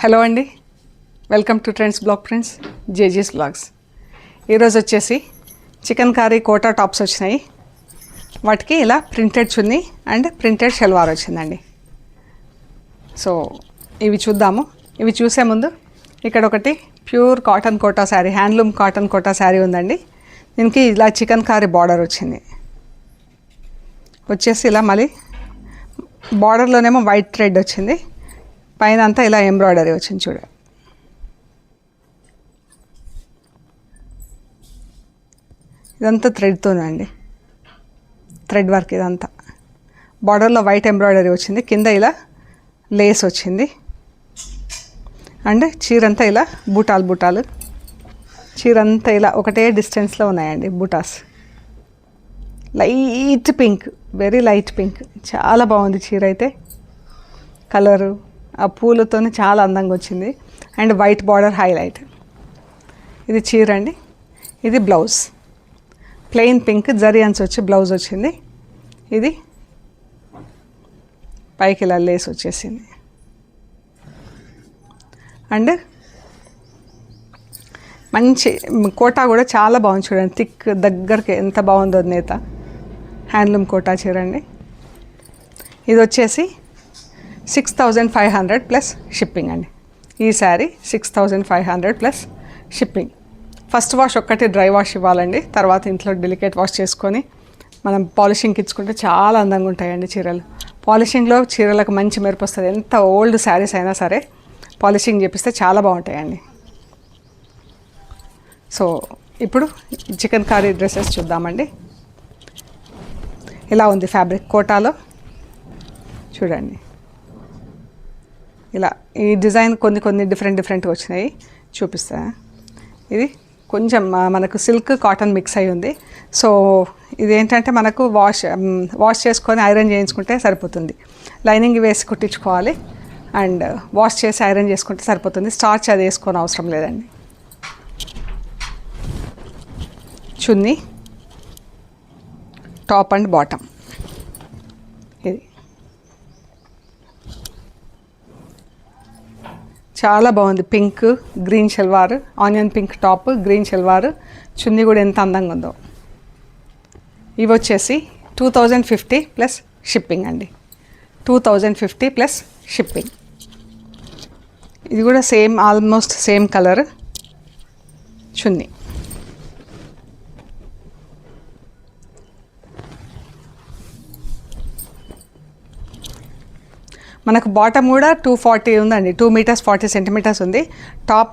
Hello అండి, welcome to trends blog friends, జేజీస్ blogs. ఈరోజు వచ్చేసి చికెన్ కర్రీ కోటా టాప్స్ వచ్చినాయి. వాటికి ఇలా printed chunni and printed salwar వచ్చిందండి. సో ఇవి చూద్దాము. ఇవి చూసే ముందు ఇక్కడ ఒకటి pure cotton Kota sari, handloom cotton Kota sari ఉందండి. దీనికి ఇలా చికెన్ కర్రీ బార్డర్ వచ్చింది. వచ్చేసి ఇలా మళ్ళీ బార్డర్లోనేమో వైట్ థ్రెడ్ వచ్చింది, పైన అంతా ఇలా ఎంబ్రాయిడరీ వచ్చింది. చూడ ఇదంతా థ్రెడ్తోనండి, థ్రెడ్ వర్క్ ఇదంతా. బార్డర్లో వైట్ ఎంబ్రాయిడరీ వచ్చింది, కింద ఇలా లేస్ వచ్చింది. అండ్ చీరంతా ఇలా బూటాలు చీరంతా ఇలా ఒకటే డిస్టెన్స్లో ఉన్నాయండి buttas. Light pink, very light pink, చాలా బాగుంది చీర అయితే. కలరు ఆ పూలతో చాలా అందంగా వచ్చింది. And white border highlight. ఇది చీర అండి. ఇది బ్లౌజ్, ప్లెయిన్ పింక్ జరీ అంచు వచ్చి బ్లౌజ్ వచ్చింది. ఇది పైకి ఇలా లేస్ వచ్చేసింది. అండ్ మంచి కోటా కూడా చాలా బాగుంది చూడండి, థిక్ దగ్గరికి ఎంత బాగుందో నేత. హ్యాండ్లూమ్ కోటా చీర అండి. ఇది వచ్చేసి 6,500 ప్లస్ షిప్పింగ్ అండి. ఈ sari 6,500 plus shipping. First wash ఒక్కటి డ్రై వాష్ ఇవ్వాలండి, తర్వాత ఇంట్లో డెలికేట్ వాష్ చేసుకొని మనం పాలిషింగ్కి ఇచ్చుకుంటే చాలా అందంగా ఉంటాయండి చీరలు. పాలిషింగ్లో చీరలకు మంచి మెరుపు వస్తుంది. ఎంత ఓల్డ్ శారీస్ అయినా సరే పాలిషింగ్ చేపిస్తే చాలా బాగుంటాయండి. సో ఇప్పుడు చికెన్ కర్రీ డ్రెస్సెస్ చూద్దామండి. ఇలా ఉంది ఫ్యాబ్రిక్ కోటాలో చూడండి. ఇలా ఈ డిజైన్ కొన్ని డిఫరెంట్గా వచ్చినాయి, చూపిస్తా. ఇది కొంచెం మనకు సిల్క్ కాటన్ మిక్స్ అయి ఉంది. సో ఇదేంటంటే మనకు వాష్ చేసుకొని ఐరన్ చేయించుకుంటే సరిపోతుంది. లైనింగ్ వేసి కుట్టించుకోవాలి అండ్ వాష్ చేసి ఐరన్ చేసుకుంటే సరిపోతుంది. స్టార్చ్ అది వేసుకొని అవసరం లేదండి. Chunni, top and bottom. ఇది చాలా బాగుంది. Pink green salwar, onion pink top, green salwar, chunni కూడా ఎంత అందంగా ఉందో. ఇవి వచ్చేసి 2,050 ప్లస్ షిప్పింగ్ అండి. 2,050 ప్లస్ షిప్పింగ్. ఇది కూడా సేమ్, ఆల్మోస్ట్ సేమ్ కలర్ చున్నీ. మనకు బాటమ్ కూడా 240 ఉందండి, 2 meters 40 centimeters ఉంది. టాప్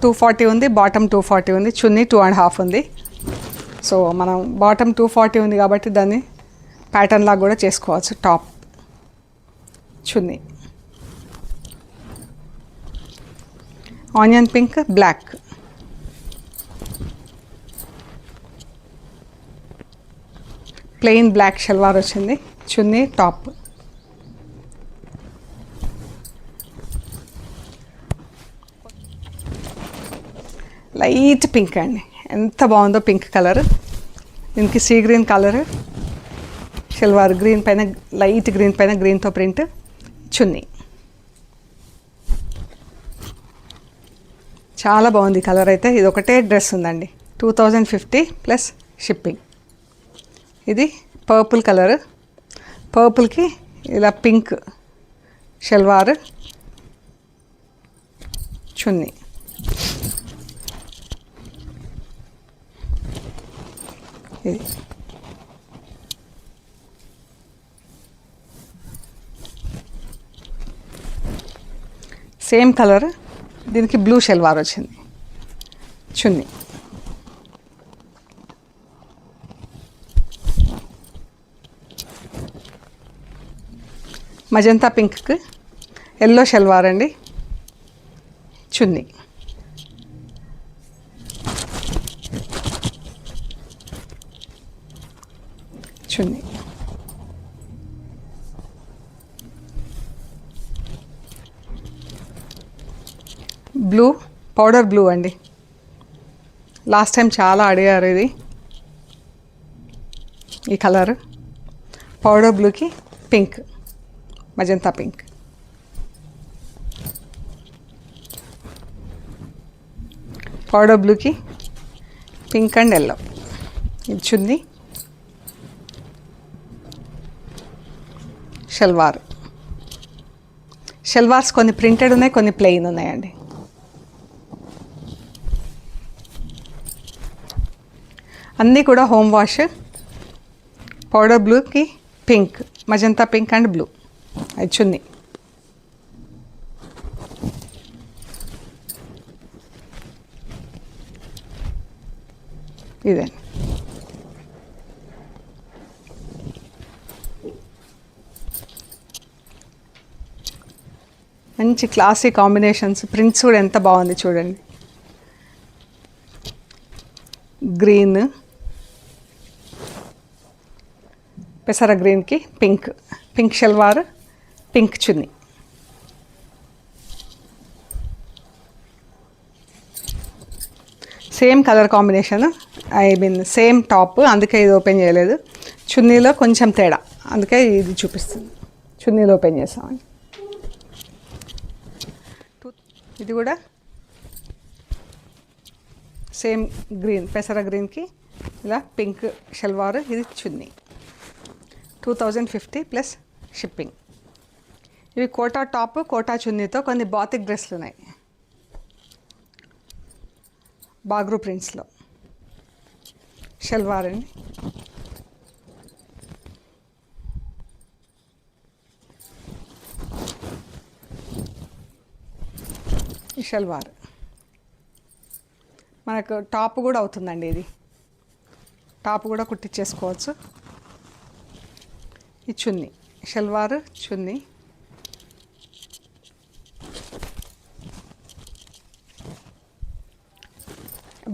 240 ఉంది, బాటమ్ 240 ఉంది, చున్నీ 2.5 ఉంది. సో మనం బాటమ్ 240 ఉంది కాబట్టి దాన్ని ప్యాటర్న్ లాగా కూడా చేసుకోవచ్చు. Top, chunni, onion pink, black. Plain black salwar వచ్చింది, చున్నీ, టాప్. లైట్ పింక్ అండి, ఎంత బాగుందో పింక్ కలర్. దీనికి sea green colour salwar, green పైన లైట్ గ్రీన్ పైన గ్రీన్తో ప్రింట్, చున్నీ. చాలా బాగుంది కలర్ అయితే. ఇది ఒకటే డ్రెస్ ఉందండి. 2,050 ప్లస్ షిప్పింగ్. ఇది పర్పుల్ కలర్, పర్పుల్కి ఇలా పింక్ షల్వార్, చున్నీ. ఇది సేమ్ కలర్, దీనికి బ్లూ షల్వార్ వచ్చింది, చున్నీ. మజంతా పింక్కి ఎల్లో షల్వార్ అండి, చున్నీ. చున్నీ బ్లూ, పౌడర్ బ్లూ అండి. లాస్ట్ టైం చాలా అడిగారు ఇది, ఈ కలర్. పౌడర్ బ్లూకి పింక్, మజంతా పింక్. పౌడర్ బ్లూకి పింక్ అండ్ ఎల్లో. ఇది చున్నీ, షల్వార్స్ కొన్ని ప్రింటెడ్ ఉన్నాయి, కొన్ని ప్లెయిన్ ఉన్నాయండి. అన్నీ కూడా హోమ్ వాష్. పౌడర్ బ్లూకి pink, magenta pink and blue. అది చున్నీ. ఇదే మంచి క్లాసీ కాంబినేషన్స్. ప్రింట్స్ కూడా ఎంత బాగుంది చూడండి. గ్రీన్, పెసర గ్రీన్కి pink, pink salwar, pink chunni. Same colour combination, I mean same top, అందుకే ఇది ఓపెన్ చేయలేదు. చున్నీలో కొంచెం తేడా, అందుకే ఇది చూపిస్తుంది. చున్నీలో ఓపెన్ చేస్తామండి. ఇది కూడా సేమ్ గ్రీన్, పెసర గ్రీన్కి ఇలా పింక్ షల్వార్, ఇది చున్నీ. 2050 ప్లస్ షిప్పింగ్. ఇవి కోటా టాప్, కోటా చున్నీతో కొన్ని బాతిక్ డ్రెస్లు ఉన్నాయి బాగ్రూ ప్రింట్స్లో. షల్వార్ అండి. ఈ షల్వార్ మనకు టాప్ కూడా అవుతుందండి. ఇది టాప్ కూడా కుట్టించేసుకోవచ్చు. ఈ చున్నీ, షల్వార్ చున్నీ.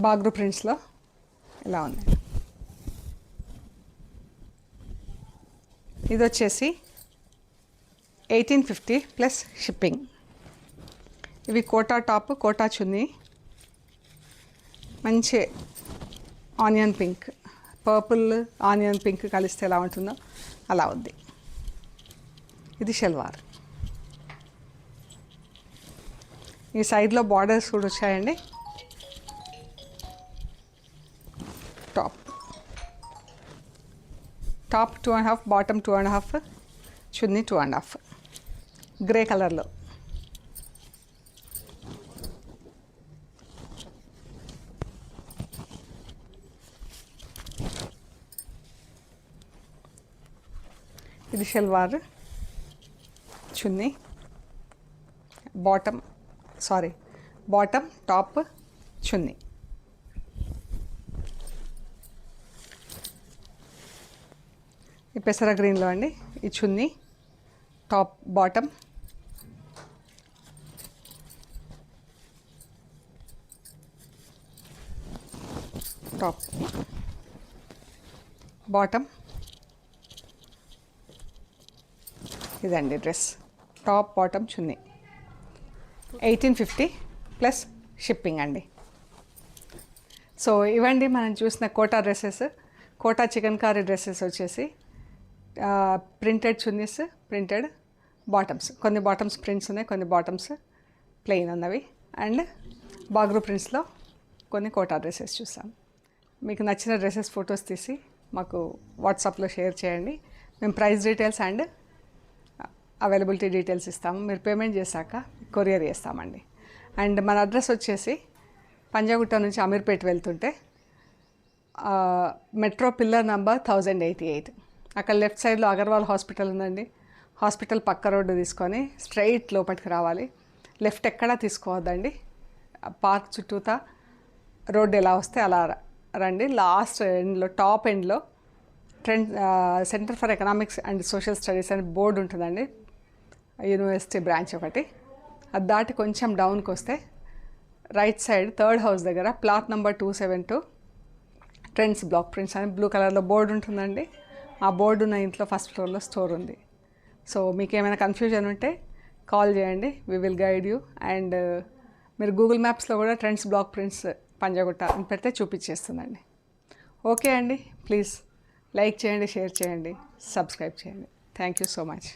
బాగ్రూ ప్రింట్స్లో ఇలా ఉంది. ఇది వచ్చేసి 1850 ప్లస్ షిప్పింగ్. ఇవి కోటా టాప్, కోటా చున్నీ. మంచి onion pink, purple onion pink కలిస్తే ఎలా ఉంటుందో అలా ఉంది. ఇది షల్వార్. ఈ సైడ్లో బార్డర్స్ కూడా వచ్చాయండి. టాప్ 2.5, బాటమ్ 2.5, చున్నీ 2.5, గ్రే కలర్లో. ఇది షల్వార్, చున్నీ, బాటమ్ టాప్, చున్నీ. ఈ పెసర గ్రీన్లో అండి. ఈ chunni, top, bottom. Top, bottom. ఇదండి dress, top, bottom, chunni. 1850 plus shipping అండి. సో ఇవండి మనం చూసిన Kota dresses. Kota chikankari dresses వచ్చేసి ప్రింటెడ్ చున్నీస్, ప్రింటెడ్ బాటమ్స్. కొన్ని బాటమ్స్ ప్రింట్స్ ఉన్నాయి, కొన్ని బాటమ్స్ ప్లెయిన్ ఉన్నవి. అండ్ బాగ్రూ ప్రింట్స్లో కొన్ని కోటా డ్రెస్సెస్ చూసాం. మీకు నచ్చిన డ్రెస్సెస్ ఫొటోస్ తీసి మాకు వాట్సాప్లో షేర్ చేయండి. మేము price details and availability details ఇస్తాము. మీరు పేమెంట్ చేశాక కొరియర్ చేస్తామండి. అండ్ మన అడ్రస్ వచ్చేసి పంజాగుట్ట నుంచి అమీర్పేట వెళ్తుంటే మెట్రో పిల్లర్ నంబర్ 1088. అక్కడ లెఫ్ట్ సైడ్లో అగర్వాల్ హాస్పిటల్ ఉందండి. హాస్పిటల్ పక్క రోడ్డు తీసుకొని స్ట్రైట్ లోపలికి రావాలి. లెఫ్ట్ ఎక్కడా తీసుకోవద్దండి. పార్క్ చుట్టూతా రోడ్డు ఎలా వస్తే అలా రండి. లాస్ట్ ఎండ్లో, టాప్ ఎండ్లో centre for economics and social studies అని బోర్డు ఉంటుందండి, యూనివర్సిటీ బ్రాంచ్ ఒకటి. అది దాటి కొంచెం డౌన్కి వస్తే రైట్ సైడ్ థర్డ్ హౌస్ దగ్గర plot number 272 trends block prints అని బ్లూ కలర్లో బోర్డు ఉంటుందండి. ఆ బోర్డు ఉన్న ఇంట్లో ఫస్ట్ ఫ్లోర్లో స్టోర్ ఉంది. సో మీకు ఏమైనా కన్ఫ్యూజన్ ఉంటే కాల్ చేయండి, we will guide you. And మీరు గూగుల్ మ్యాప్స్లో కూడా ట్రెండ్స్ బ్లాక్ ప్రింట్స్ పంజాగుట్ట అని పెడితే చూపించేస్తుందండి. ఓకే అండి, ప్లీజ్ లైక్ చేయండి, షేర్ చేయండి, సబ్స్క్రైబ్ చేయండి. Thank you so much.